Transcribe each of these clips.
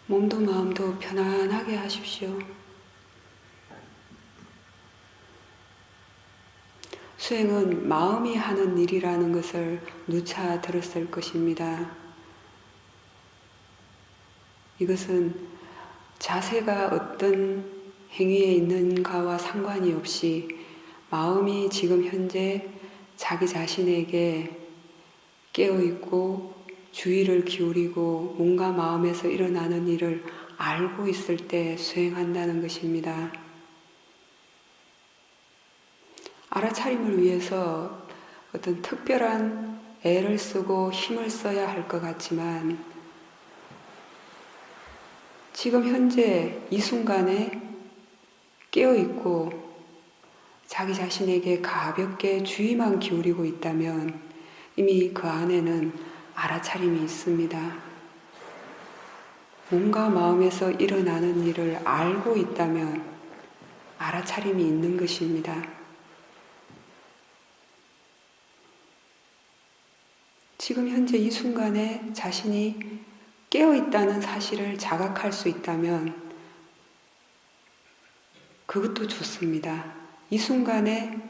몸도 마음도 편안하게 하십시오. 수행은 마음이 하는 일이라는 것을 누차 들었을 것입니다. 이것은 자세가 어떤 행위에 있는가와 상관이 없이 마음이 지금 현재 자기 자신에게 깨어있고 주의를 기울이고 몸과 마음에서 일어나는 일을 알고 있을 때 수행한다는 것입니다. 알아차림을 위해서 어떤 특별한 애를 쓰고 힘을 써야 할 것 같지만 지금 현재 이 순간에 깨어있고 자기 자신에게 가볍게 주의만 기울이고 있다면 이미 그 안에는 알아차림이 있습니다. 몸과 마음에서 일어나는 일을 알고 있다면 알아차림이 있는 것입니다. 지금 현재 이 순간에 자신이 깨어있다는 사실을 자각할 수 있다면 그것도 좋습니다. 이 순간에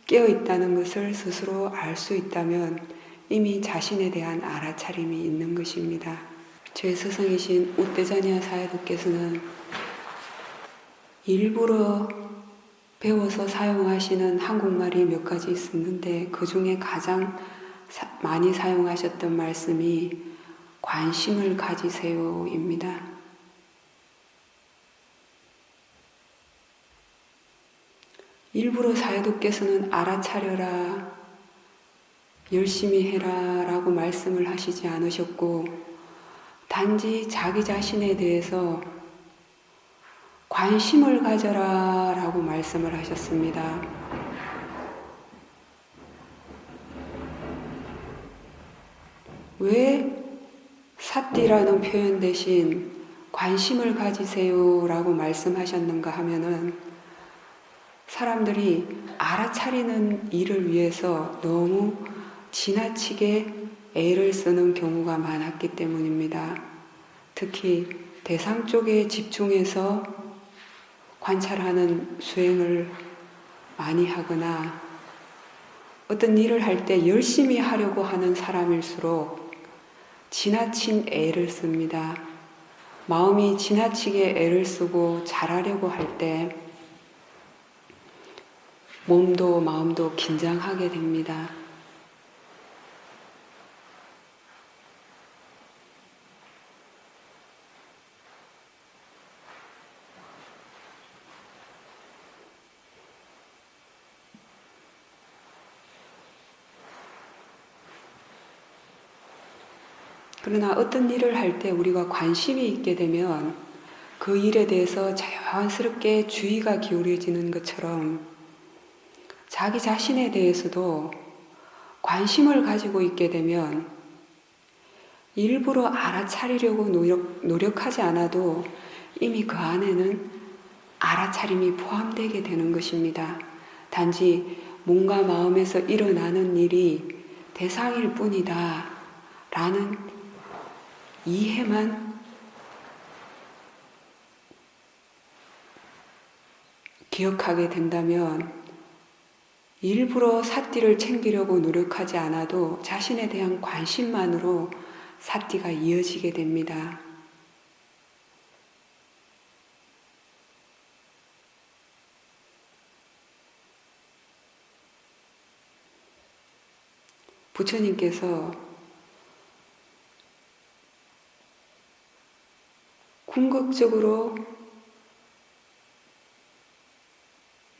깨어있다는 것을 스스로 알 수 있다면 이미 자신에 대한 알아차림이 있는 것입니다. 저의 스승이신 우떼자니아 사야도께서는 일부러 배워서 사용하시는 한국말이 몇 가지 있었는데 그 중에 가장 많이 사용하셨던 말씀이 관심을 가지세요입니다. 일부러 사야도께서는 알아차려라, 열심히 해라 라고 말씀을 하시지 않으셨고 단지 자기 자신에 대해서 관심을 가져라 라고 말씀을 하셨습니다. 왜 사띠라는 표현 대신 관심을 가지세요 라고 말씀하셨는가 하면은 사람들이 알아차리는 일을 위해서 너무 지나치게 애를 쓰는 경우가 많았기 때문입니다. 특히 대상 쪽에 집중해서 관찰하는 수행을 많이 하거나 어떤 일을 할 때 열심히 하려고 하는 사람일수록 지나친 애를 씁니다. 마음이 지나치게 애를 쓰고 잘하려고 할 때 몸도 마음도 긴장하게 됩니다. 그러나 어떤 일을 할 때 우리가 관심이 있게 되면 그 일에 대해서 자연스럽게 주의가 기울여지는 것처럼 자기 자신에 대해서도 관심을 가지고 있게 되면 일부러 알아차리려고 노력하지 않아도 이미 그 안에는 알아차림이 포함되게 되는 것입니다. 단지 몸과 마음에서 일어나는 일이 대상일 뿐이다 라는 이해만 기억하게 된다면 일부러 사띠를 챙기려고 노력하지 않아도 자신에 대한 관심만으로 사띠가 이어지게 됩니다. 부처님께서 궁극적으로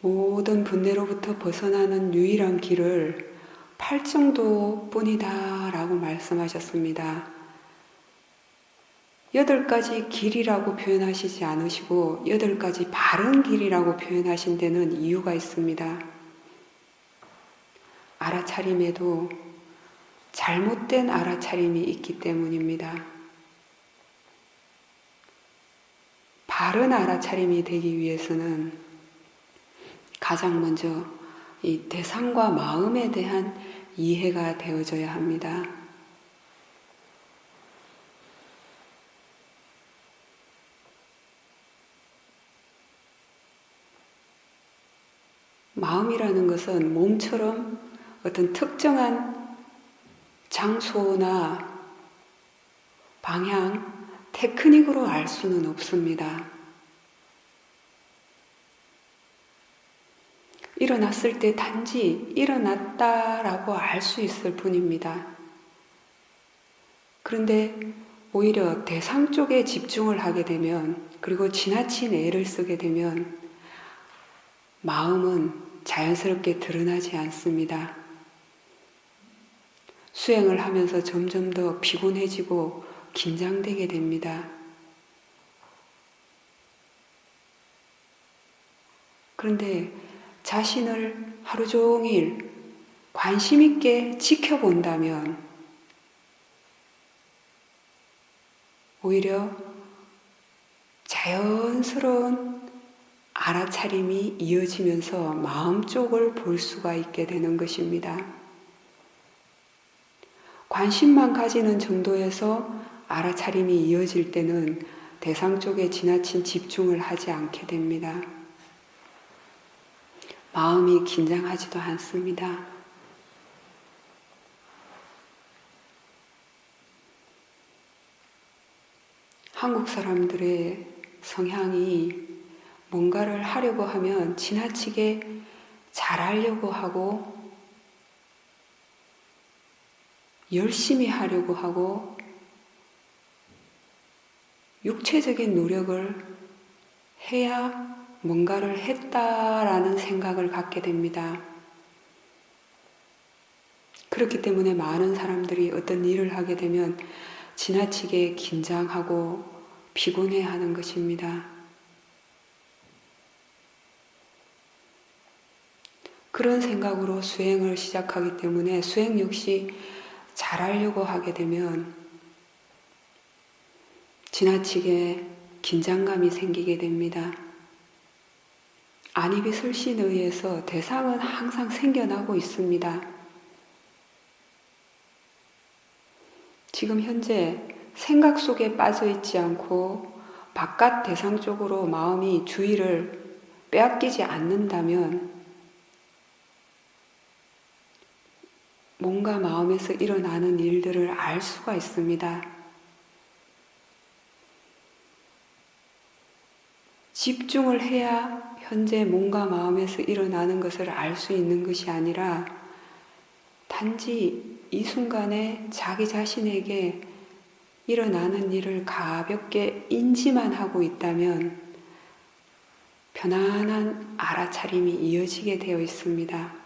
모든 분내로부터 벗어나는 유일한 길을 8정도 뿐이다 라고 말씀하셨습니다. 8가지 길이라고 표현하시지 않으시고 8가지 바른 길이라고 표현하신 데는 이유가 있습니다. 알아차림에도 잘못된 알아차림이 있기 때문입니다. 바른 알아차림이 되기 위해서는 가장 먼저 이 대상과 마음에 대한 이해가 되어져야 합니다. 마음이라는 것은 몸처럼 어떤 특정한 장소나 방향, 테크닉으로 알 수는 없습니다. 일어났을 때 단지 일어났다라고 알 수 있을 뿐입니다. 그런데 오히려 대상 쪽에 집중을 하게 되면, 그리고 지나친 애를 쓰게 되면 마음은 자연스럽게 드러나지 않습니다. 수행을 하면서 점점 더 피곤해지고 긴장되게 됩니다. 그런데 자신을 하루 종일 관심 있게 지켜본다면 오히려 자연스러운 알아차림이 이어지면서 마음 쪽을 볼 수가 있게 되는 것입니다. 관심만 가지는 정도에서 알아차림이 이어질 때는 대상 쪽에 지나친 집중을 하지 않게 됩니다. 마음이 긴장하지도 않습니다. 한국 사람들의 성향이 뭔가를 하려고 하면 지나치게 잘하려고 하고 열심히 하려고 하고 육체적인 노력을 해야 뭔가를 했다라는 생각을 갖게 됩니다. 그렇기 때문에 많은 사람들이 어떤 일을 하게 되면 지나치게 긴장하고 피곤해하는 것입니다. 그런 생각으로 수행을 시작하기 때문에 수행 역시 잘하려고 하게 되면 지나치게 긴장감이 생기게 됩니다. 안이비설신에 의해서 대상은 항상 생겨나고 있습니다. 지금 현재 생각 속에 빠져 있지 않고 바깥 대상 쪽으로 마음이 주의를 빼앗기지 않는다면 뭔가 마음에서 일어나는 일들을 알 수가 있습니다. 집중을 해야 현재 뭔가 마음에서 일어나는 것을 알 수 있는 것이 아니라 단지 이 순간에 자기 자신에게 일어나는 일을 가볍게 인지만 하고 있다면 편안한 알아차림이 이어지게 되어 있습니다.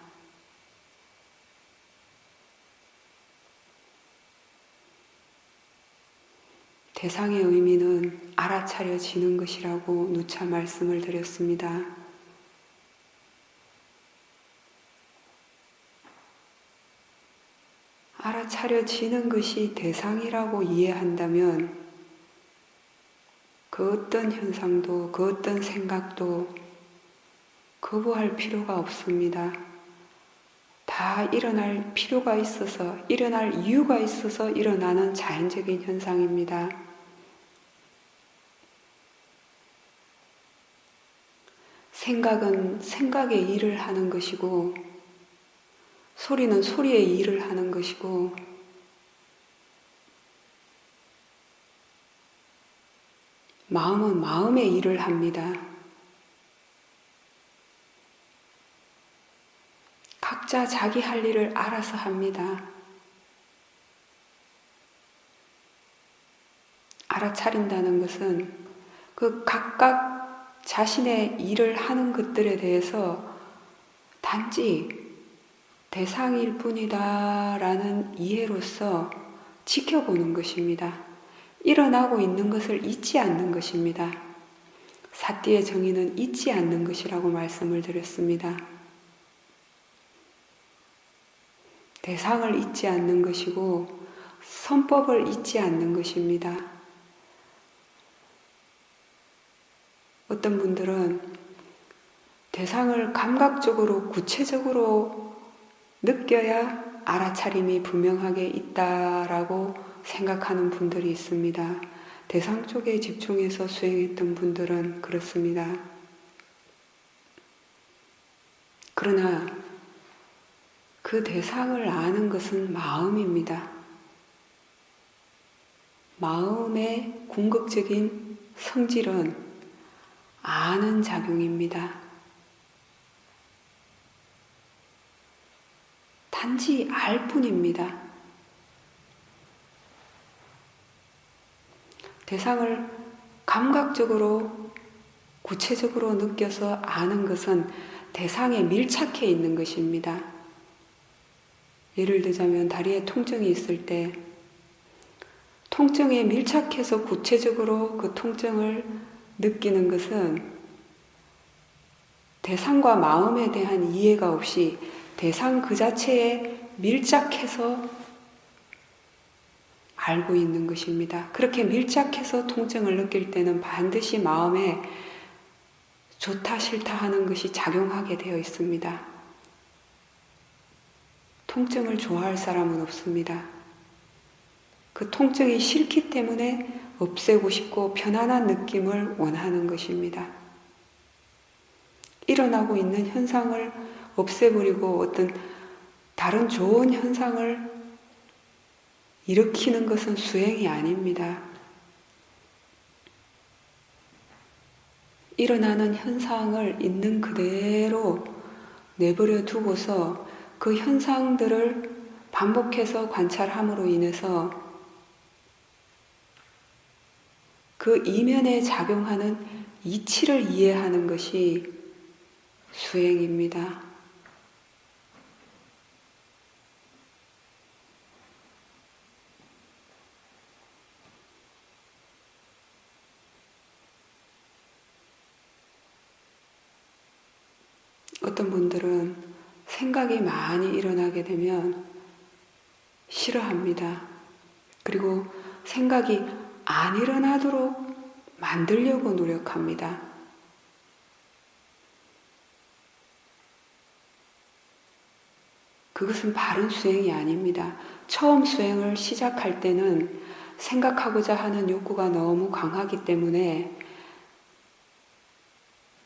대상의 의미는 알아차려지는 것이라고 누차 말씀을 드렸습니다. 알아차려지는 것이 대상이라고 이해한다면 그 어떤 현상도, 그 어떤 생각도 거부할 필요가 없습니다. 다 일어날 필요가 있어서, 일어날 이유가 있어서 일어나는 자연적인 현상입니다. 생각은 생각의 일을 하는 것이고, 소리는 소리의 일을 하는 것이고, 마음은 마음의 일을 합니다. 각자 자기 할 일을 알아서 합니다. 알아차린다는 것은 그 각각 자신의 일을 하는 것들에 대해서 단지 대상일 뿐이다 라는 이해로서 지켜보는 것입니다. 일어나고 있는 것을 잊지 않는 것입니다. 사띠의 정의는 잊지 않는 것이라고 말씀을 드렸습니다. 대상을 잊지 않는 것이고 선법을 잊지 않는 것입니다. 어떤 분들은 대상을 감각적으로 구체적으로 느껴야 알아차림이 분명하게 있다라고 생각하는 분들이 있습니다. 대상 쪽에 집중해서 수행했던 분들은 그렇습니다. 그러나 그 대상을 아는 것은 마음입니다. 마음의 궁극적인 성질은 아는 작용입니다. 단지 알 뿐입니다. 대상을 감각적으로 구체적으로 느껴서 아는 것은 대상에 밀착해 있는 것입니다. 예를 들자면 다리에 통증이 있을 때 통증에 밀착해서 구체적으로 그 통증을 느끼는 것은 대상과 마음에 대한 이해가 없이 대상 그 자체에 밀착해서 알고 있는 것입니다. 그렇게 밀착해서 통증을 느낄 때는 반드시 마음에 좋다 싫다 하는 것이 작용하게 되어 있습니다. 통증을 좋아할 사람은 없습니다. 그 통증이 싫기 때문에 없애고 싶고 편안한 느낌을 원하는 것입니다. 일어나고 있는 현상을 없애버리고 어떤 다른 좋은 현상을 일으키는 것은 수행이 아닙니다. 일어나는 현상을 있는 그대로 내버려 두고서 그 현상들을 반복해서 관찰함으로 인해서 그 이면에 작용하는 이치를 이해하는 것이 수행입니다. 어떤 분들은 생각이 많이 일어나게 되면 싫어합니다. 그리고 생각이 안 일어나도록 만들려고 노력합니다. 그것은 바른 수행이 아닙니다. 처음 수행을 시작할 때는 생각하고자 하는 욕구가 너무 강하기 때문에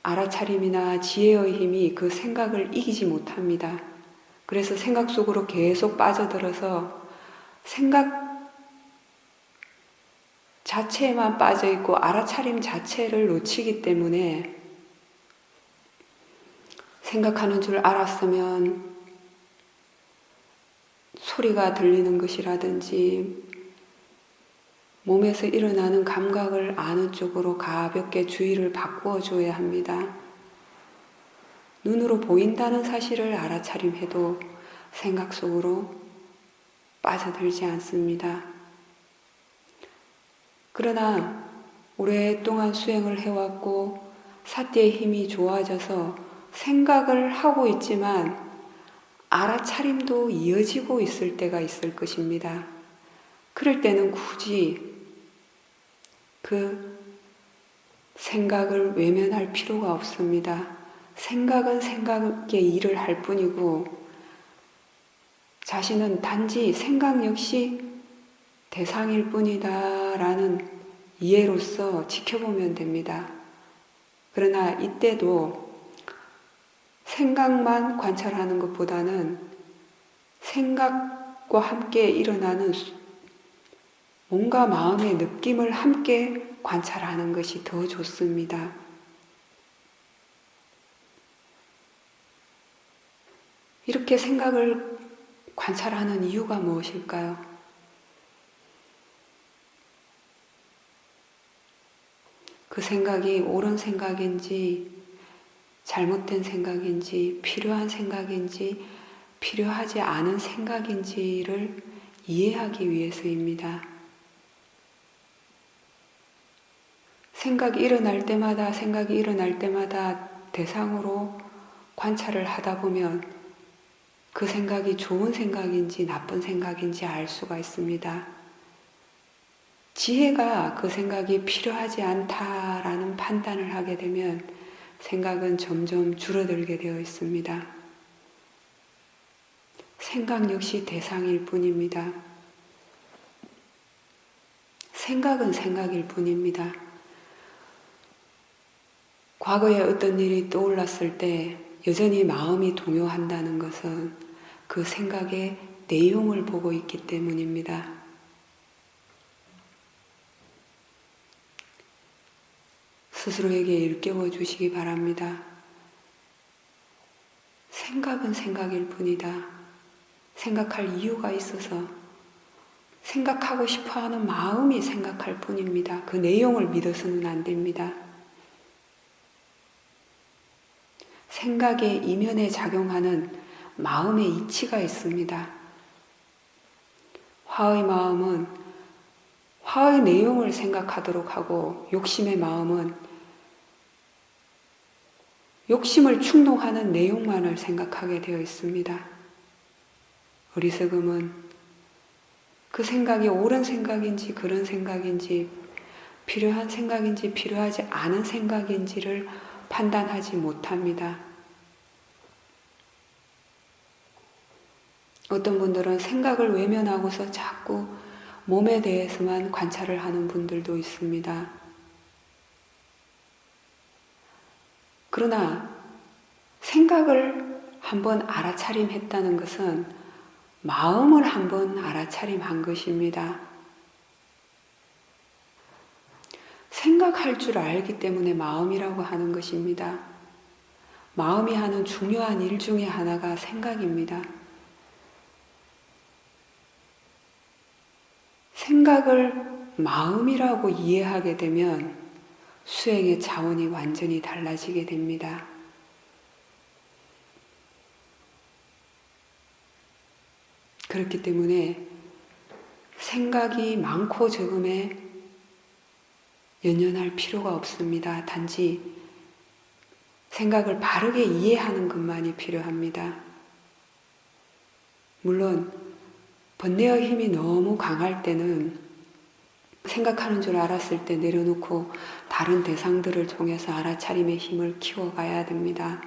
알아차림이나 지혜의 힘이 그 생각을 이기지 못합니다. 그래서 생각 속으로 계속 빠져들어서 생각 자체에만 빠져있고 알아차림 자체를 놓치기 때문에 생각하는 줄 알았으면 소리가 들리는 것이라든지 몸에서 일어나는 감각을 아는 쪽으로 가볍게 주의를 바꾸어 줘야 합니다. 눈으로 보인다는 사실을 알아차림해도 생각 속으로 빠져들지 않습니다. 그러나 오랫동안 수행을 해왔고 사띠의 힘이 좋아져서 생각을 하고 있지만 알아차림도 이어지고 있을 때가 있을 것입니다. 그럴 때는 굳이 그 생각을 외면할 필요가 없습니다. 생각은 생각의 일을 할 뿐이고 자신은 단지 생각 역시 대상일 뿐이다 라는 이해로서 지켜보면 됩니다. 그러나 이때도 생각만 관찰하는 것보다는 생각과 함께 일어나는 몸과 마음의 느낌을 함께 관찰하는 것이 더 좋습니다. 이렇게 생각을 관찰하는 이유가 무엇일까요? 그 생각이 옳은 생각인지 잘못된 생각인지 필요한 생각인지 필요하지 않은 생각인지를 이해하기 위해서입니다. 생각이 일어날 때마다 대상으로 관찰을 하다 보면 그 생각이 좋은 생각인지 나쁜 생각인지 알 수가 있습니다. 지혜가 그 생각이 필요하지 않다라는 판단을 하게 되면 생각은 점점 줄어들게 되어 있습니다. 생각 역시 대상일 뿐입니다. 생각은 생각일 뿐입니다. 과거에 어떤 일이 떠올랐을 때 여전히 마음이 동요한다는 것은 그 생각의 내용을 보고 있기 때문입니다. 스스로에게 일깨워 주시기 바랍니다. 생각은 생각일 뿐이다. 생각할 이유가 있어서 생각하고 싶어하는 마음이 생각할 뿐입니다. 그 내용을 믿어서는 안 됩니다. 생각의 이면에 작용하는 마음의 이치가 있습니다. 화의 마음은 화의 내용을 생각하도록 하고 욕심의 마음은 욕심을 충동하는 내용만을 생각하게 되어 있습니다. 어리석음은 그 생각이 옳은 생각인지 그런 생각인지 필요한 생각인지 필요하지 않은 생각인지를 판단하지 못합니다. 어떤 분들은 생각을 외면하고서 자꾸 몸에 대해서만 관찰을 하는 분들도 있습니다. 그러나 생각을 한번 알아차림했다는 것은 마음을 한번 알아차림한 것입니다. 생각할 줄 알기 때문에 마음이라고 하는 것입니다. 마음이 하는 중요한 일 중에 하나가 생각입니다. 생각을 마음이라고 이해하게 되면 수행의 차원이 완전히 달라지게 됩니다. 그렇기 때문에 생각이 많고 적음에 연연할 필요가 없습니다. 단지 생각을 바르게 이해하는 것만이 필요합니다. 물론 번뇌의 힘이 너무 강할 때는 생각하는 줄 알았을 때 내려놓고 다른 대상들을 통해서 알아차림의 힘을 키워가야 됩니다.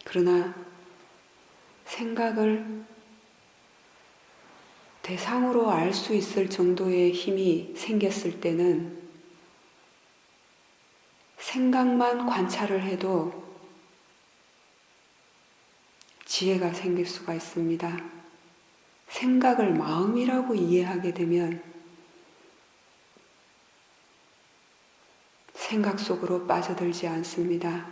그러나 생각을 대상으로 알 수 있을 정도의 힘이 생겼을 때는 생각만 관찰을 해도 지혜가 생길 수가 있습니다. 생각을 마음이라고 이해하게 되면 생각 속으로 빠져들지 않습니다.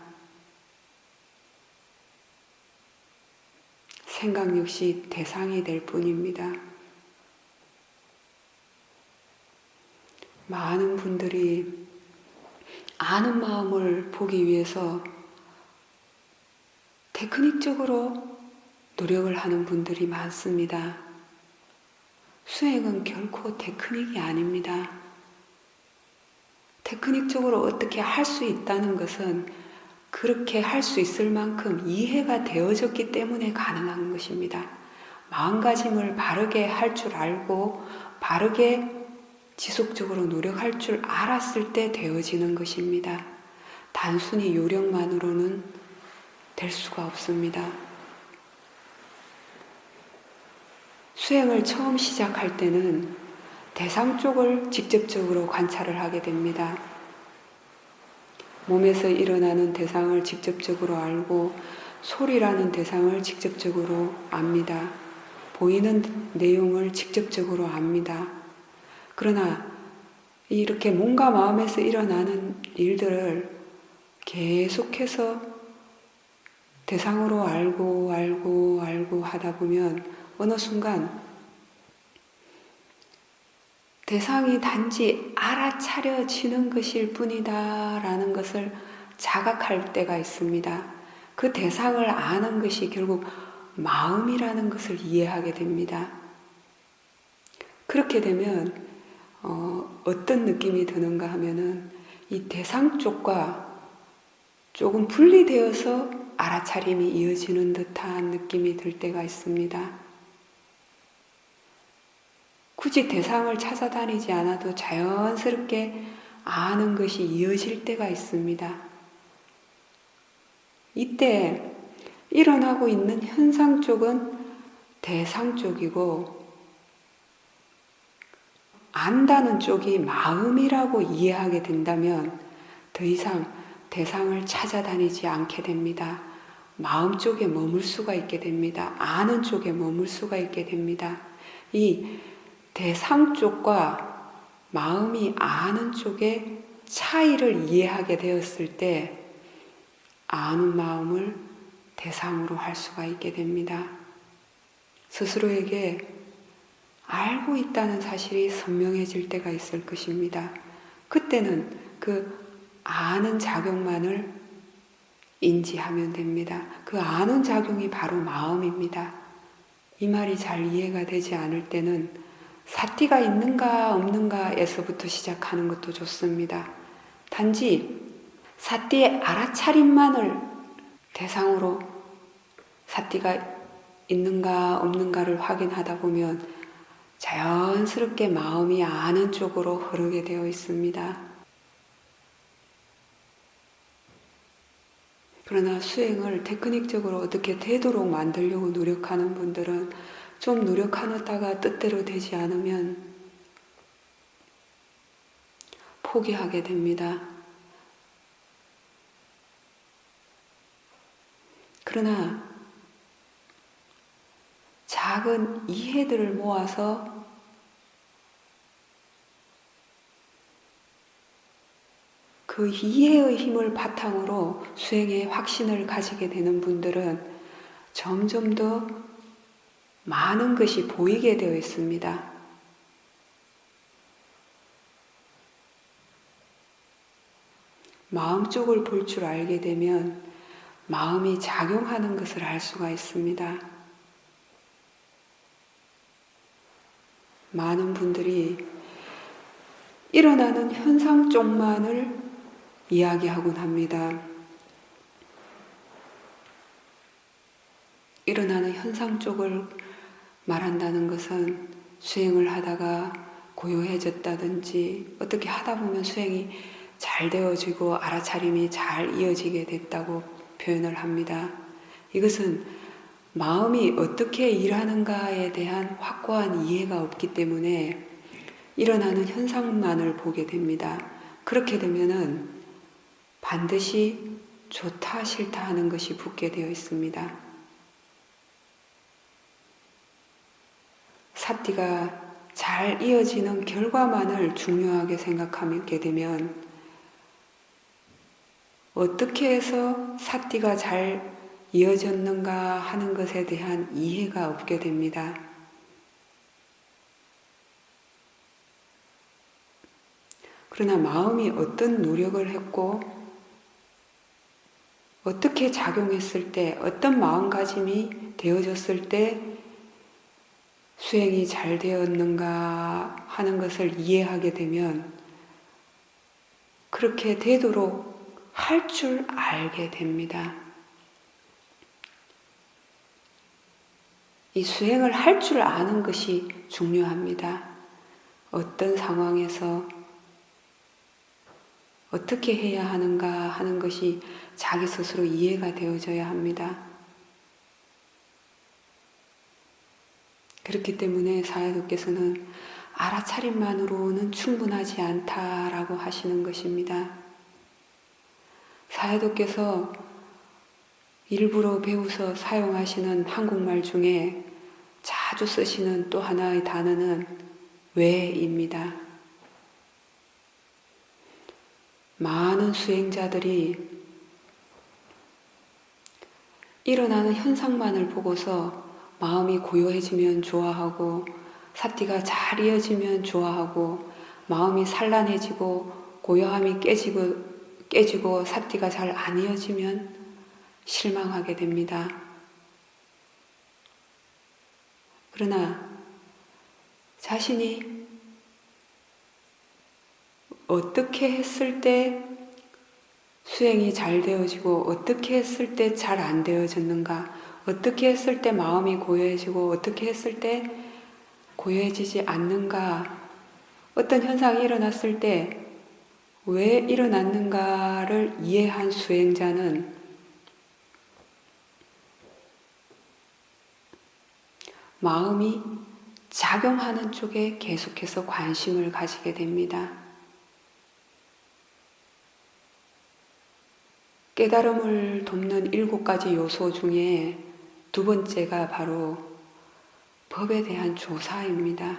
생각 역시 대상이 될 뿐입니다. 많은 분들이 아는 마음을 보기 위해서 테크닉적으로 노력을 하는 분들이 많습니다. 수행은 결코 테크닉이 아닙니다. 테크닉적으로 어떻게 할 수 있다는 것은 그렇게 할 수 있을 만큼 이해가 되어졌기 때문에 가능한 것입니다. 마음가짐을 바르게 할 줄 알고 바르게 지속적으로 노력할 줄 알았을 때 되어지는 것입니다. 단순히 요령만으로는 될 수가 없습니다. 수행을 처음 시작할 때는 대상 쪽을 직접적으로 관찰을 하게 됩니다. 몸에서 일어나는 대상을 직접적으로 알고 소리라는 대상을 직접적으로 압니다. 보이는 내용을 직접적으로 압니다. 그러나 이렇게 몸과 마음에서 일어나는 일들을 계속해서 대상으로 알고 하다 보면 어느 순간 대상이 단지 알아차려지는 것일 뿐이다 라는 것을 자각할 때가 있습니다. 그 대상을 아는 것이 결국 마음이라는 것을 이해하게 됩니다. 그렇게 되면 어떤 느낌이 드는가 하면은 이 대상 쪽과 조금 분리되어서 알아차림이 이어지는 듯한 느낌이 들 때가 있습니다. 굳이 대상을 찾아다니지 않아도 자연스럽게 아는 것이 이어질 때가 있습니다. 이때 일어나고 있는 현상 쪽은 대상 쪽이고 안다는 쪽이 마음이라고 이해하게 된다면 더 이상 대상을 찾아다니지 않게 됩니다. 마음 쪽에 머물 수가 있게 됩니다. 아는 쪽에 머물 수가 있게 됩니다. 이 대상 쪽과 마음이 아는 쪽의 차이를 이해하게 되었을 때 아는 마음을 대상으로 할 수가 있게 됩니다. 스스로에게 알고 있다는 사실이 선명해질 때가 있을 것입니다. 그때는 그 아는 작용만을 인지하면 됩니다. 그 아는 작용이 바로 마음입니다. 이 말이 잘 이해가 되지 않을 때는 사티가 있는가 없는가에서부터 시작하는 것도 좋습니다. 단지 사티의 알아차림만을 대상으로 사티가 있는가 없는가를 확인하다 보면 자연스럽게 마음이 아는 쪽으로 흐르게 되어 있습니다. 그러나 수행을 테크닉적으로 어떻게 되도록 만들려고 노력하는 분들은 좀 노력하다가 뜻대로 되지 않으면 포기하게 됩니다. 그러나 작은 이해들을 모아서 그 이해의 힘을 바탕으로 수행에 확신을 가지게 되는 분들은 점점 더 많은 것이 보이게 되어 있습니다. 마음 쪽을 볼 줄 알게 되면 마음이 작용하는 것을 알 수가 있습니다. 많은 분들이 일어나는 현상 쪽만을 이야기하곤 합니다. 일어나는 현상 쪽을 말한다는 것은 수행을 하다가 고요해졌다든지 어떻게 하다 보면 수행이 잘 되어지고 알아차림이 잘 이어지게 됐다고 표현을 합니다. 이것은 마음이 어떻게 일하는가에 대한 확고한 이해가 없기 때문에 일어나는 현상만을 보게 됩니다. 그렇게 되면은 반드시 좋다 싫다 하는 것이 붙게 되어 있습니다. 사티가 잘 이어지는 결과만을 중요하게 생각하게 되면 어떻게 해서 사티가 잘 이어졌는가 하는 것에 대한 이해가 없게 됩니다. 그러나 마음이 어떤 노력을 했고 어떻게 작용했을 때 어떤 마음가짐이 되어졌을 때 수행이 잘 되었는가 하는 것을 이해하게 되면 그렇게 되도록 할 줄 알게 됩니다. 이 수행을 할 줄 아는 것이 중요합니다. 어떤 상황에서 어떻게 해야 하는가 하는 것이 자기 스스로 이해가 되어져야 합니다. 그렇기 때문에 사야도께서는 알아차림만으로는 충분하지 않다라고 하시는 것입니다. 사야도께서 일부러 배워서 사용하시는 한국말 중에 자주 쓰시는 또 하나의 단어는 왜입니다. 많은 수행자들이 일어나는 현상만을 보고서 마음이 고요해지면 좋아하고 사티가 잘 이어지면 좋아하고 마음이 산란해지고 고요함이 깨지고 사티가 잘 안 이어지면 실망하게 됩니다. 그러나 자신이 어떻게 했을 때 수행이 잘 되어지고 어떻게 했을 때 잘 안 되어졌는가, 어떻게 했을 때 마음이 고요해지고 어떻게 했을 때 고요해지지 않는가, 어떤 현상이 일어났을 때 왜 일어났는가를 이해한 수행자는 마음이 작용하는 쪽에 계속해서 관심을 가지게 됩니다. 깨달음을 돕는 7가지 요소 중에 두 번째가 바로 법에 대한 조사입니다.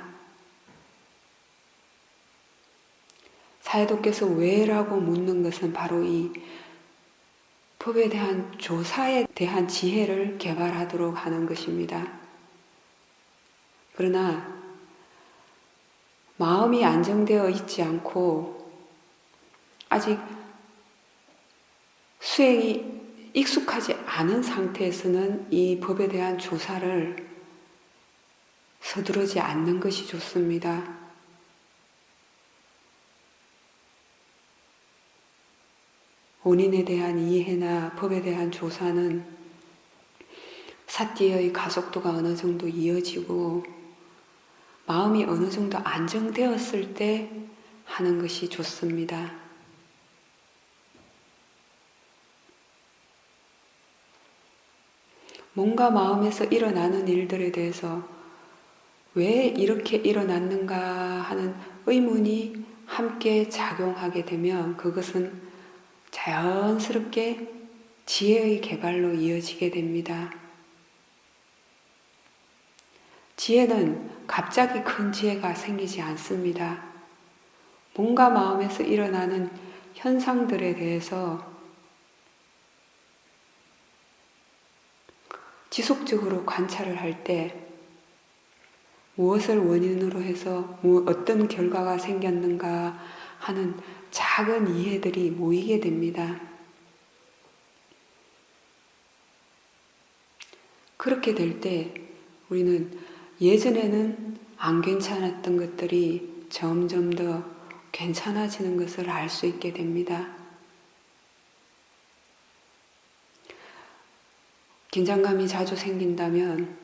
사해도께서 왜라고 묻는 것은 바로 이 법에 대한 조사에 대한 지혜를 개발하도록 하는 것입니다. 그러나 마음이 안정되어 있지 않고 아직 수행이 익숙하지 않은 상태에서는 이 법에 대한 조사를 서두르지 않는 것이 좋습니다. 원인에 대한 이해나 법에 대한 조사는 사티의 가속도가 어느 정도 이어지고 마음이 어느 정도 안정되었을 때 하는 것이 좋습니다. 뭔가 마음에서 일어나는 일들에 대해서 왜 이렇게 일어났는가 하는 의문이 함께 작용하게 되면 그것은 자연스럽게 지혜의 개발로 이어지게 됩니다. 지혜는 갑자기 큰 지혜가 생기지 않습니다. 뭔가 마음에서 일어나는 현상들에 대해서 지속적으로 관찰을 할 때 무엇을 원인으로 해서 어떤 결과가 생겼는가 하는 작은 이해들이 모이게 됩니다. 그렇게 될 때 우리는 예전에는 안 괜찮았던 것들이 점점 더 괜찮아지는 것을 알 수 있게 됩니다. 긴장감이 자주 생긴다면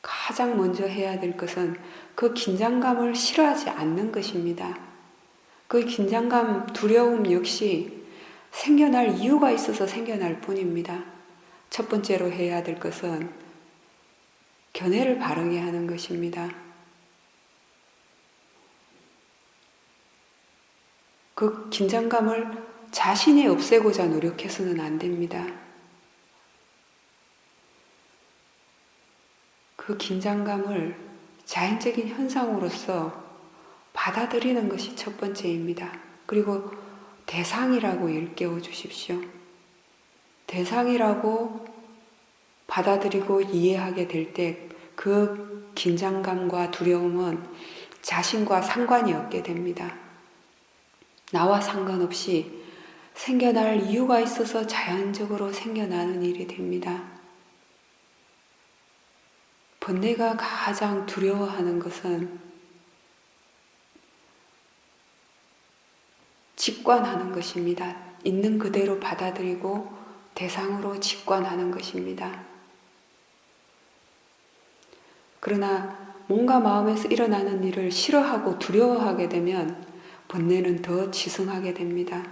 가장 먼저 해야 될 것은 그 긴장감을 싫어하지 않는 것입니다. 그 긴장감, 두려움 역시 생겨날 이유가 있어서 생겨날 뿐입니다. 첫 번째로 해야 될 것은 견해를 바르게 하는 것입니다. 그 긴장감을 자신이 없애고자 노력해서는 안 됩니다. 그 긴장감을 자연적인 현상으로서 받아들이는 것이 첫 번째입니다. 그리고 대상이라고 일깨워 주십시오. 대상이라고 받아들이고 이해하게 될 때 그 긴장감과 두려움은 자신과 상관이 없게 됩니다. 나와 상관없이 생겨날 이유가 있어서 자연적으로 생겨나는 일이 됩니다. 번뇌가 가장 두려워하는 것은 직관하는 것입니다. 있는 그대로 받아들이고 대상으로 직관하는 것입니다. 그러나 뭔가 마음에서 일어나는 일을 싫어하고 두려워하게 되면 번뇌는 더 지승하게 됩니다.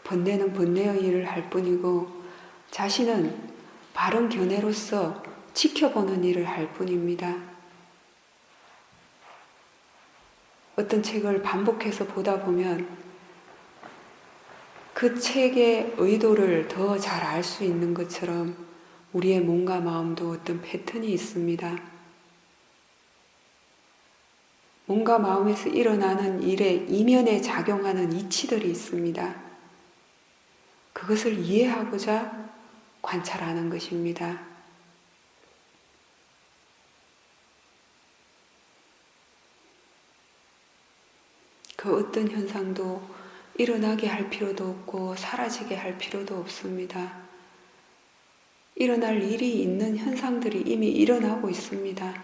번뇌는 번뇌의 일을 할 뿐이고 자신은 바른 견해로서 지켜보는 일을 할 뿐입니다. 어떤 책을 반복해서 보다 보면 그 책의 의도를 더 잘 알 수 있는 것처럼 우리의 몸과 마음도 어떤 패턴이 있습니다. 뭔가 마음에서 일어나는 일에 이면에 작용하는 이치들이 있습니다. 그것을 이해하고자 관찰하는 것입니다. 그 어떤 현상도 일어나게 할 필요도 없고 사라지게 할 필요도 없습니다. 일어날 일이 있는 현상들이 이미 일어나고 있습니다.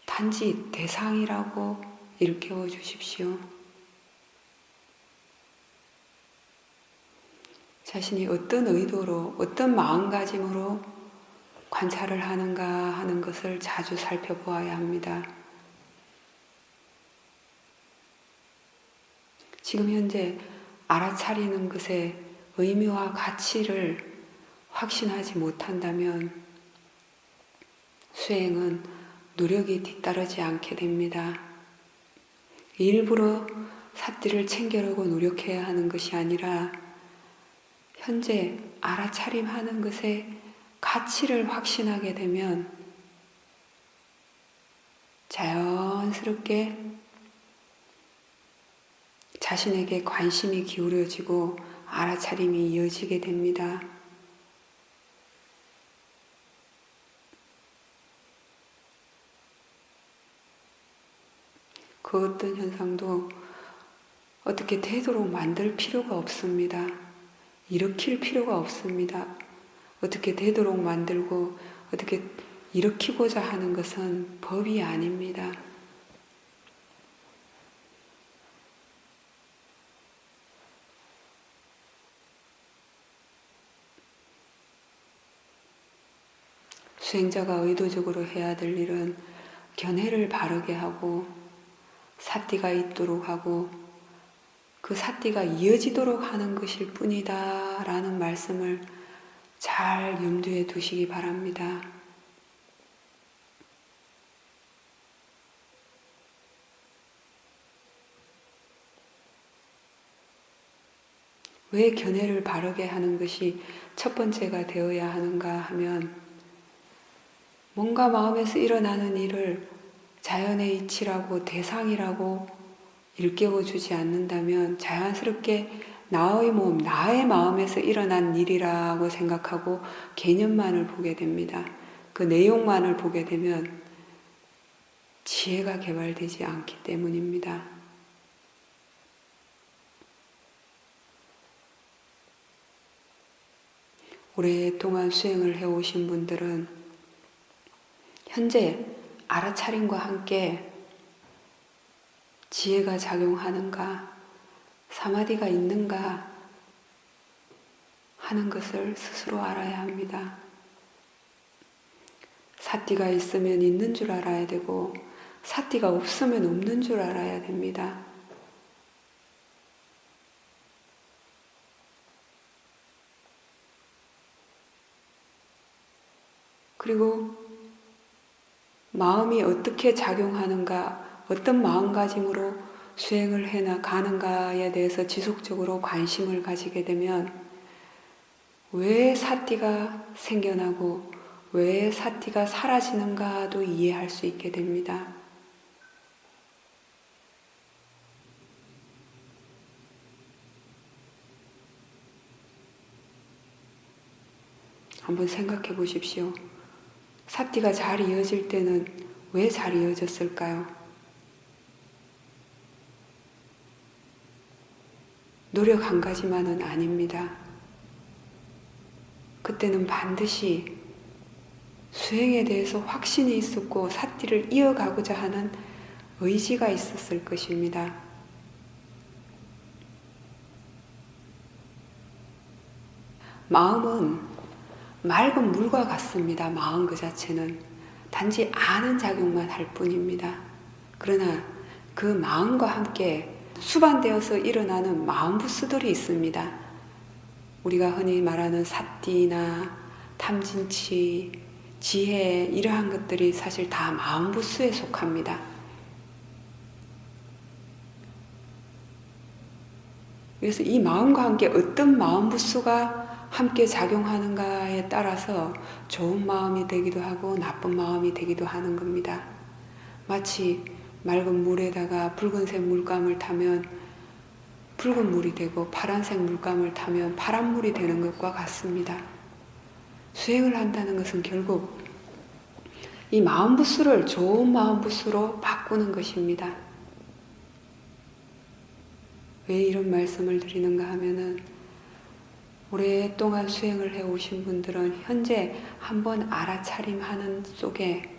단지 대상이라고 일깨워 주십시오. 자신이 어떤 의도로, 어떤 마음가짐으로 관찰을 하는가 하는 것을 자주 살펴보아야 합니다. 지금 현재 알아차리는 것의 의미와 가치를 확신하지 못한다면 수행은 노력이 뒤따르지 않게 됩니다. 일부러 삿띠를 챙겨려고 노력해야 하는 것이 아니라 현재 알아차림하는 것에 가치를 확신하게 되면 자연스럽게 자신에게 관심이 기울어지고 알아차림이 이어지게 됩니다. 그 어떤 현상도 어떻게 되도록 만들 필요가 없습니다. 일으킬 필요가 없습니다. 어떻게 되도록 만들고 어떻게 일으키고자 하는 것은 법이 아닙니다. 수행자가 의도적으로 해야 될 일은 견해를 바르게 하고 삿띠가 있도록 하고 그 삿띠가 이어지도록 하는 것일 뿐이다 라는 말씀을 잘 염두에 두시기 바랍니다. 왜 견해를 바르게 하는 것이 첫 번째가 되어야 하는가 하면 뭔가 마음에서 일어나는 일을 자연의 이치라고 대상이라고 일깨워주지 않는다면 자연스럽게 나의 몸, 나의 마음에서 일어난 일이라고 생각하고 개념만을 보게 됩니다. 그 내용만을 보게 되면 지혜가 개발되지 않기 때문입니다. 오랫동안 수행을 해오신 분들은 현재 알아차림과 함께 지혜가 작용하는가, 사마디가 있는가 하는 것을 스스로 알아야 합니다. 삿띠가 있으면 있는 줄 알아야 되고 삿띠가 없으면 없는 줄 알아야 됩니다. 그리고 마음이 어떻게 작용하는가, 어떤 마음가짐으로 수행을 해나가는가에 대해서 지속적으로 관심을 가지게 되면 왜 삿띠가 생겨나고 왜 삿띠가 사라지는가도 이해할 수 있게 됩니다. 한번 생각해 보십시오. 삿띠가 잘 이어질 때는 왜 잘 이어졌을까요? 노력 한 가지만은 아닙니다. 그때는 반드시 수행에 대해서 확신이 있었고 삿띠를 이어가고자 하는 의지가 있었을 것입니다. 마음은 맑은 물과 같습니다. 마음 그 자체는 단지 아는 작용만 할 뿐입니다. 그러나 그 마음과 함께 수반되어서 일어나는 마음부스들이 있습니다. 우리가 흔히 말하는 삿띠나 탐진치, 지혜 이러한 것들이 사실 다 마음부스에 속합니다. 그래서 이 마음과 함께 어떤 마음부스가 함께 작용하는가에 따라서 좋은 마음이 되기도 하고 나쁜 마음이 되기도 하는 겁니다. 마치 맑은 물에다가 붉은색 물감을 타면 붉은 물이 되고 파란색 물감을 타면 파란 물이 되는 것과 같습니다. 수행을 한다는 것은 결국 이 마음부스를 좋은 마음부스로 바꾸는 것입니다. 왜 이런 말씀을 드리는가 하면은 오랫동안 수행을 해오신 분들은 현재 한번 알아차림하는 속에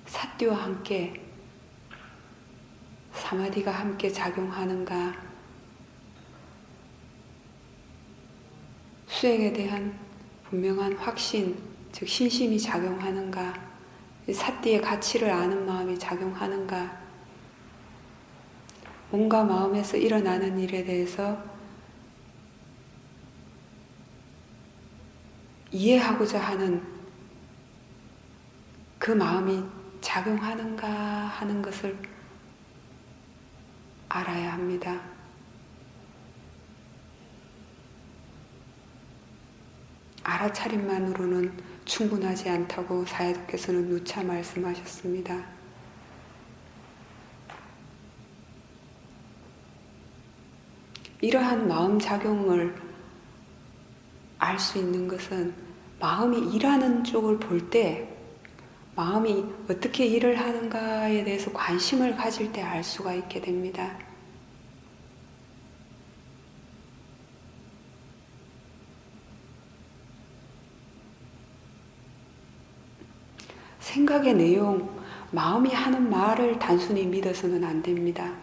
삿띠와 함께 사마디가 함께 작용하는가, 수행에 대한 분명한 확신, 즉 신심이 작용하는가, 삿띠의 가치를 아는 마음이 작용하는가, 뭔가 마음에서 일어나는 일에 대해서 이해하고자 하는 그 마음이 작용하는가 하는 것을 알아야 합니다. 알아차림만으로는 충분하지 않다고 사야독께서는 누차 말씀하셨습니다. 이러한 마음작용을 알 수 있는 것은 마음이 일하는 쪽을 볼 때, 마음이 어떻게 일을 하는가에 대해서 관심을 가질 때 알 수가 있게 됩니다. 생각의 내용, 마음이 하는 말을 단순히 믿어서는 안 됩니다.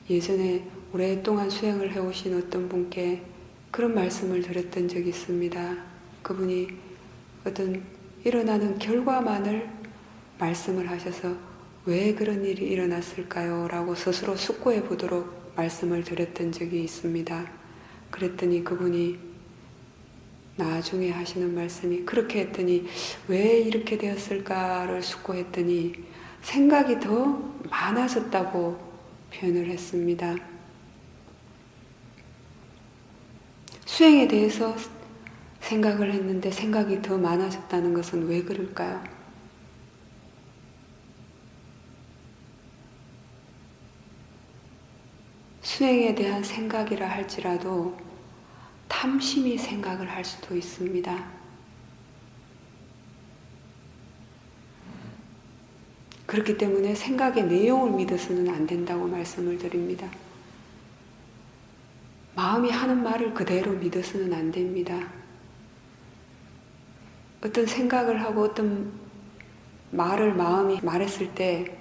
예전에 오랫동안 수행을 해오신 어떤 분께 그런 말씀을 들었던 적이 있습니다. 그분이 어떤 일어나는 결과만을 말씀을 하셔서 왜 그런 일이 일어났을까요? 라고 스스로 숙고해 보도록 말씀을 드렸던 적이 있습니다. 그랬더니 그분이 나중에 하시는 말씀이, 그렇게 했더니 왜 이렇게 되었을까를 숙고했더니 생각이 더 많아졌다고 표현을 했습니다. 수행에 대해서 생각을 했는데 생각이 더 많아졌다는 것은 왜 그럴까요? 수행에 대한 생각이라 할지라도 탐심이 생각을 할 수도 있습니다. 그렇기 때문에 생각의 내용을 믿어서는 안 된다고 말씀을 드립니다. 마음이 하는 말을 그대로 믿어서는 안 됩니다. 어떤 생각을 하고 어떤 말을 마음이 말했을 때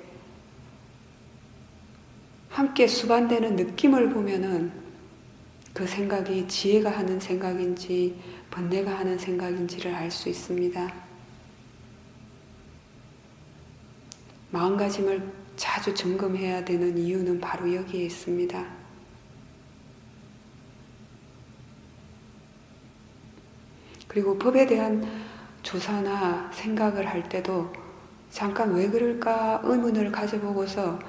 함께 수반되는 느낌을 보면은 그 생각이 지혜가 하는 생각인지 번뇌가 하는 생각인지를 알 수 있습니다. 마음가짐을 자주 점검해야 되는 이유는 바로 여기에 있습니다. 그리고 법에 대한 조사나 생각을 할 때도 잠깐 왜 그럴까 의문을 가져보고서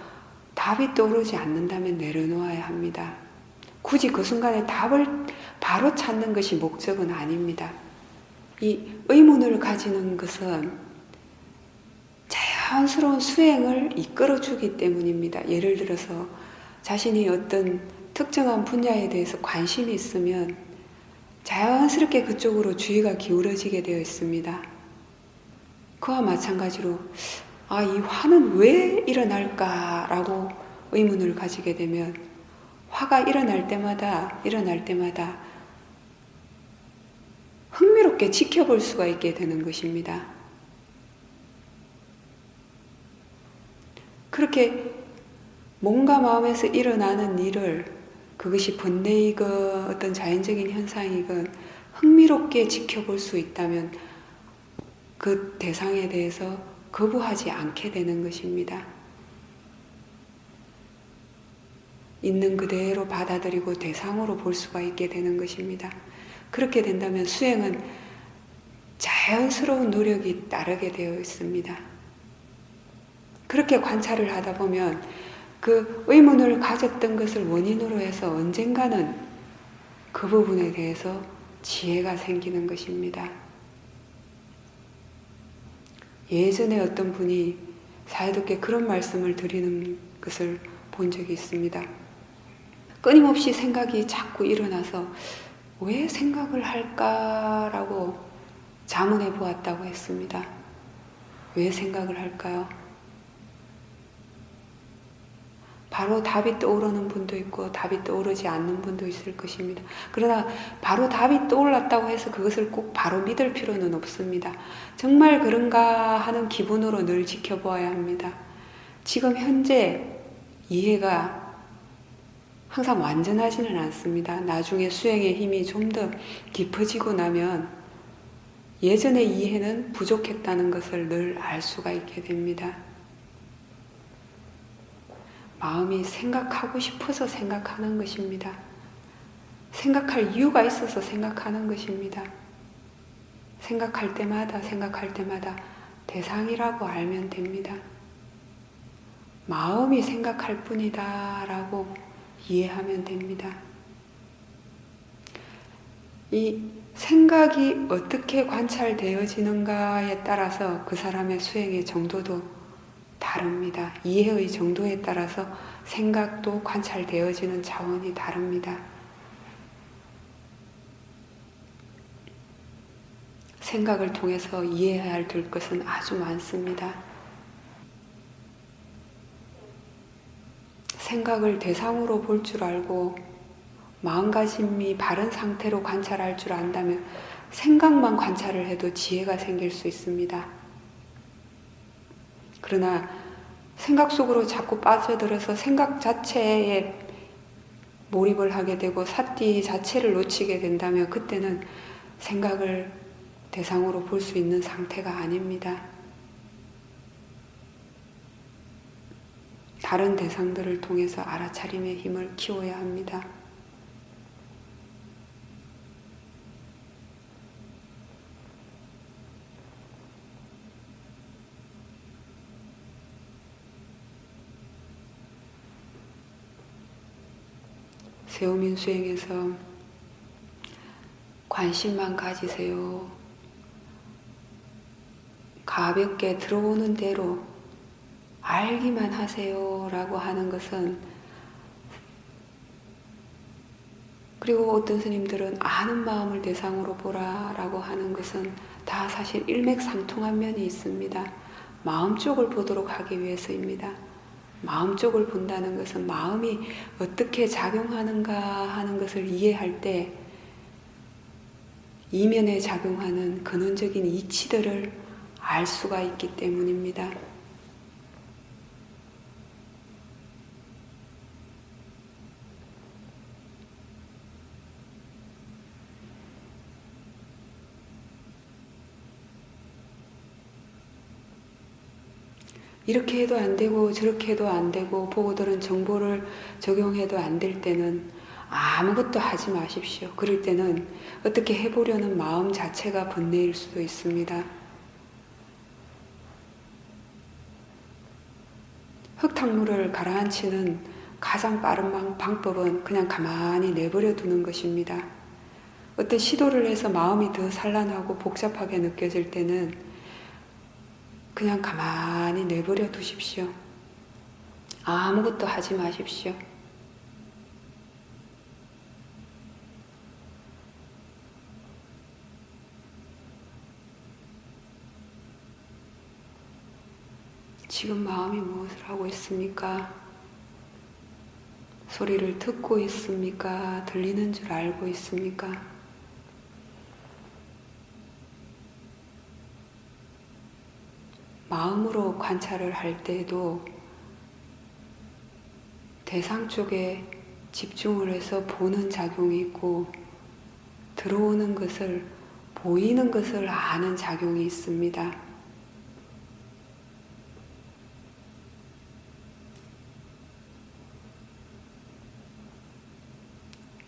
답이 떠오르지 않는다면 내려놓아야 합니다. 굳이 그 순간에 답을 바로 찾는 것이 목적은 아닙니다. 이 의문을 가지는 것은 자연스러운 수행을 이끌어주기 때문입니다. 예를 들어서 자신이 어떤 특정한 분야에 대해서 관심이 있으면 자연스럽게 그쪽으로 주의가 기울어지게 되어 있습니다. 그와 마찬가지로 이 화는 왜 일어날까라고 의문을 가지게 되면 화가 일어날 때마다 흥미롭게 지켜볼 수가 있게 되는 것입니다. 그렇게 몸과 마음에서 일어나는 일을 그것이 번뇌이건 어떤 자연적인 현상이건 흥미롭게 지켜볼 수 있다면 그 대상에 대해서 거부하지 않게 되는 것입니다. 있는 그대로 받아들이고 대상으로 볼 수가 있게 되는 것입니다. 그렇게 된다면 수행은 자연스러운 노력이 따르게 되어 있습니다. 그렇게 관찰을 하다 보면 그 의문을 가졌던 것을 원인으로 해서 언젠가는 그 부분에 대해서 지혜가 생기는 것입니다. 예전에 어떤 분이 사야독께 그런 말씀을 드리는 것을 본 적이 있습니다. 끊임없이 생각이 자꾸 일어나서 왜 생각을 할까라고 자문해 보았다고 했습니다. 왜 생각을 할까요? 바로 답이 떠오르는 분도 있고 답이 떠오르지 않는 분도 있을 것입니다. 그러나 바로 답이 떠올랐다고 해서 그것을 꼭 바로 믿을 필요는 없습니다. 정말 그런가 하는 기분으로 늘 지켜보아야 합니다. 지금 현재 이해가 항상 완전하지는 않습니다. 나중에 수행의 힘이 좀 더 깊어지고 나면 예전의 이해는 부족했다는 것을 늘 알 수가 있게 됩니다. 마음이 생각하고 싶어서 생각하는 것입니다. 생각할 이유가 있어서 생각하는 것입니다. 생각할 때마다 대상이라고 알면 됩니다. 마음이 생각할 뿐이다 라고 이해하면 됩니다. 이 생각이 어떻게 관찰되어지는가에 따라서 그 사람의 수행의 정도도 다릅니다. 이해의 정도에 따라서 생각도 관찰되어지는 차원이 다릅니다. 생각을 통해서 이해해야 될 것은 아주 많습니다. 생각을 대상으로 볼 줄 알고 마음가짐이 바른 상태로 관찰할 줄 안다면 생각만 관찰을 해도 지혜가 생길 수 있습니다. 그러나 생각 속으로 자꾸 빠져들어서 생각 자체에 몰입을 하게 되고 사띠 자체를 놓치게 된다면 그때는 생각을 대상으로 볼 수 있는 상태가 아닙니다. 다른 대상들을 통해서 알아차림의 힘을 키워야 합니다. 세우민 수행에서 관심만 가지세요. 가볍게 들어오는 대로 알기만 하세요 라고 하는 것은, 그리고 어떤 스님들은 아는 마음을 대상으로 보라 라고 하는 것은 다 사실 일맥상통한 면이 있습니다. 마음 쪽을 보도록 하기 위해서입니다. 마음 쪽을 본다는 것은 마음이 어떻게 작용하는가 하는 것을 이해할 때 이면에 작용하는 근원적인 이치들을 알 수가 있기 때문입니다. 이렇게 해도 안 되고 저렇게 해도 안 되고 보고 들은 정보를 적용해도 안 될 때는 아무것도 하지 마십시오. 그럴 때는 어떻게 해보려는 마음 자체가 번뇌일 수도 있습니다. 흙탕물을 가라앉히는 가장 빠른 방법은 그냥 가만히 내버려 두는 것입니다. 어떤 시도를 해서 마음이 더 산란하고 복잡하게 느껴질 때는 그냥 가만히 내버려 두십시오. 아무것도 하지 마십시오. 지금 마음이 무엇을 하고 있습니까? 소리를 듣고 있습니까? 들리는 줄 알고 있습니까? 마음으로 관찰을 할 때에도 대상 쪽에 집중을 해서 보는 작용이 있고 들어오는 것을, 보이는 것을 아는 작용이 있습니다.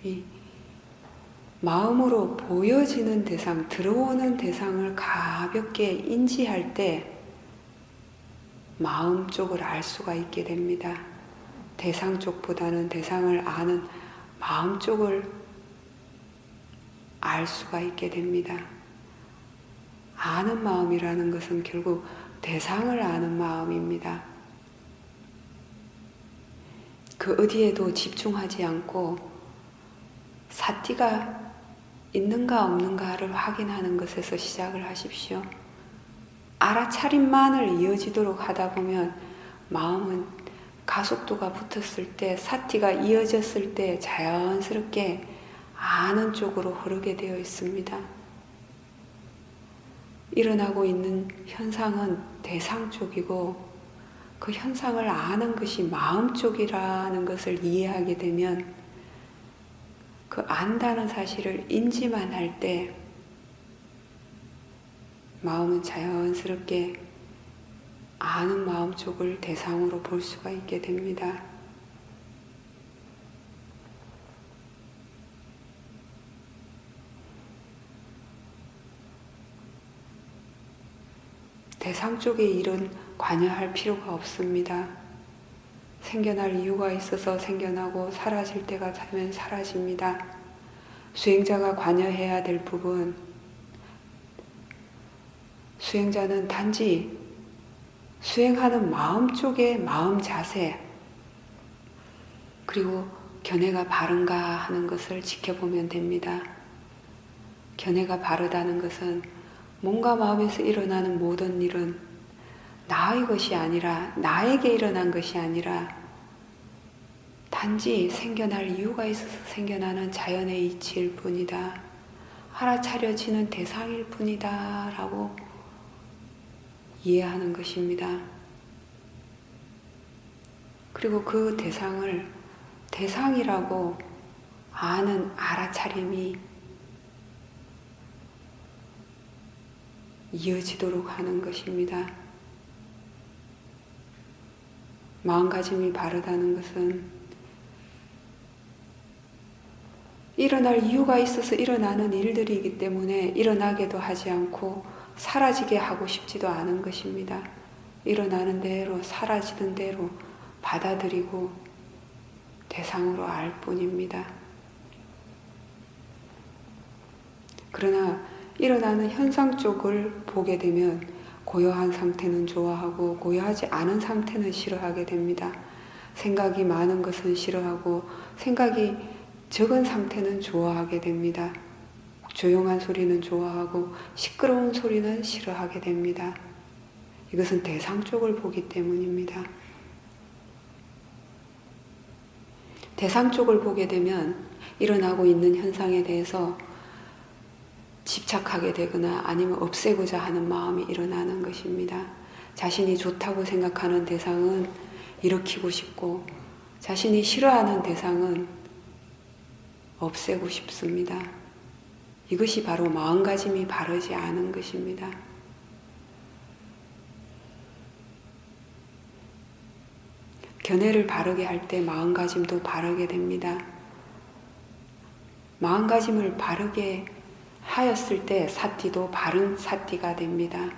이 마음으로 보여지는 대상, 들어오는 대상을 가볍게 인지할 때 마음 쪽을 알 수가 있게 됩니다. 대상 쪽보다는 대상을 아는 마음 쪽을 알 수가 있게 됩니다. 아는 마음이라는 것은 결국 대상을 아는 마음입니다. 그 어디에도 집중하지 않고 사티가 있는가 없는가를 확인하는 것에서 시작을 하십시오. 알아차림만을 이어지도록 하다 보면 마음은 가속도가 붙었을 때, 사티가 이어졌을 때 자연스럽게 아는 쪽으로 흐르게 되어 있습니다. 일어나고 있는 현상은 대상 쪽이고 그 현상을 아는 것이 마음 쪽이라는 것을 이해하게 되면 그 안다는 사실을 인지만 할 때 마음은 자연스럽게 아는 마음 쪽을 대상으로 볼 수가 있게 됩니다. 대상 쪽의 일은 관여할 필요가 없습니다. 생겨날 이유가 있어서 생겨나고 사라질 때가 되면 사라집니다. 수행자가 관여해야 될 부분, 수행자는 단지 수행하는 마음 쪽의 마음 자세, 그리고 견해가 바른가 하는 것을 지켜보면 됩니다. 견해가 바르다는 것은 뭔가 마음에서 일어나는 모든 일은 나의 것이 아니라, 나에게 일어난 것이 아니라 단지 생겨날 이유가 있어서 생겨나는 자연의 이치일 뿐이다. 알아차려지는 대상일 뿐이다 라고 이해하는 것입니다. 그리고 그 대상을 대상이라고 아는 알아차림이 이어지도록 하는 것입니다. 마음가짐이 바르다는 것은 일어날 이유가 있어서 일어나는 일들이기 때문에 일어나게도 하지 않고 사라지게 하고 싶지도 않은 것입니다. 일어나는 대로 사라지는 대로 받아들이고 대상으로 알 뿐입니다. 그러나 일어나는 현상 쪽을 보게 되면 고요한 상태는 좋아하고 고요하지 않은 상태는 싫어하게 됩니다. 생각이 많은 것은 싫어하고 생각이 적은 상태는 좋아하게 됩니다. 조용한 소리는 좋아하고 시끄러운 소리는 싫어하게 됩니다. 이것은 대상 쪽을 보기 때문입니다. 대상 쪽을 보게 되면 일어나고 있는 현상에 대해서 집착하게 되거나 아니면 없애고자 하는 마음이 일어나는 것입니다. 자신이 좋다고 생각하는 대상은 일으키고 싶고 자신이 싫어하는 대상은 없애고 싶습니다. 이것이 바로 마음가짐이 바르지 않은 것입니다. 견해를 바르게 할 때 마음가짐도 바르게 됩니다. 마음가짐을 바르게 하였을 때 사티도 바른 사티가 됩니다.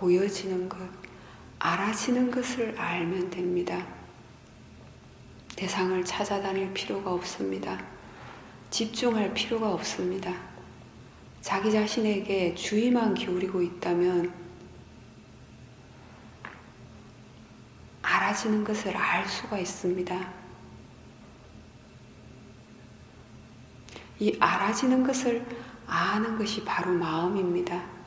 보여지는 것, 알아지는 것을 알면 됩니다. 대상을 찾아다닐 필요가 없습니다. 집중할 필요가 없습니다. 자기 자신에게 주의만 기울이고 있다면 알아지는 것을 알 수가 있습니다. 이 알아지는 것을 아는 것이 바로 마음입니다.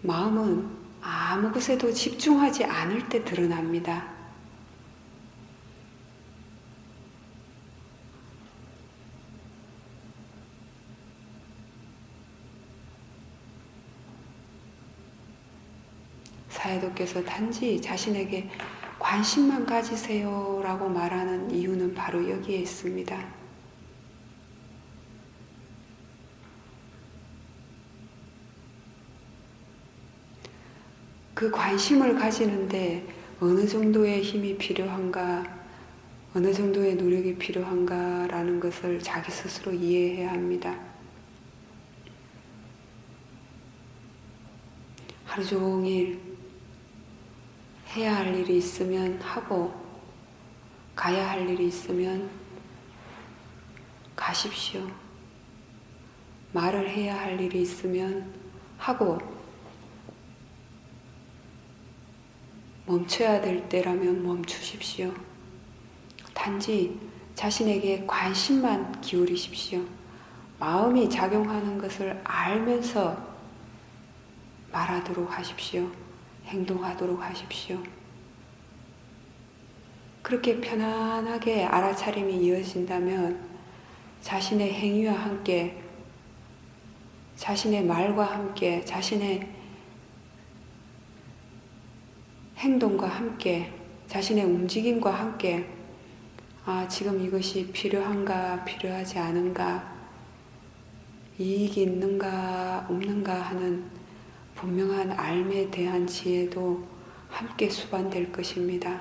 마음은 아무 것에도 집중하지 않을 때 드러납니다. 사해도께서 단지 자신에게 관심만 가지세요 라고 말하는 이유는 바로 여기에 있습니다. 그 관심을 가지는데 어느 정도의 힘이 필요한가, 어느 정도의 노력이 필요한가 라는 것을 자기 스스로 이해해야 합니다. 하루 종일 해야 할 일이 있으면 하고 가야 할 일이 있으면 가십시오. 말을 해야 할 일이 있으면 하고 멈춰야 될 때라면 멈추십시오. 단지 자신에게 관심만 기울이십시오. 마음이 작용하는 것을 알면서 말하도록 하십시오. 행동하도록 하십시오. 그렇게 편안하게 알아차림이 이어진다면 자신의 행위와 함께, 자신의 말과 함께, 자신의 행동과 함께, 자신의 움직임과 함께 지금 이것이 필요한가, 필요하지 않은가, 이익이 있는가, 없는가 하는 분명한 알에 대한 지혜도 함께 수반될 것입니다.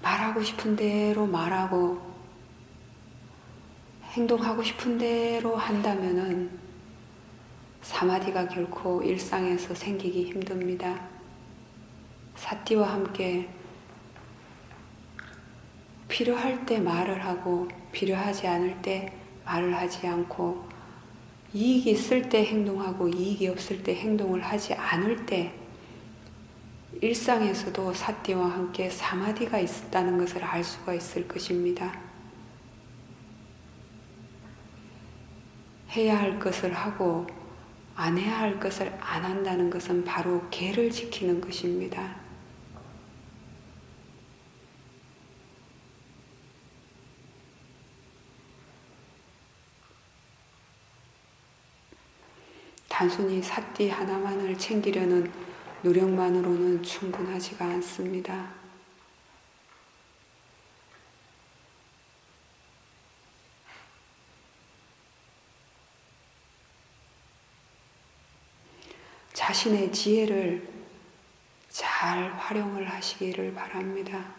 말하고 싶은 대로 말하고 행동하고 싶은 대로 한다면은 사마디가 결코 일상에서 생기기 힘듭니다. 사티와 함께 필요할 때 말을 하고 필요하지 않을 때 말을 하지 않고 이익이 있을 때 행동하고 이익이 없을 때 행동을 하지 않을 때 일상에서도 사티와 함께 사마디가 있다는 것을 알 수가 있을 것입니다. 해야 할 것을 하고 안 해야 할 것을 안 한다는 것은 바로 계를 지키는 것입니다. 단순히 사띠 하나만을 챙기려는 노력만으로는 충분하지가 않습니다. 자신의 지혜를 잘 활용을 하시기를 바랍니다.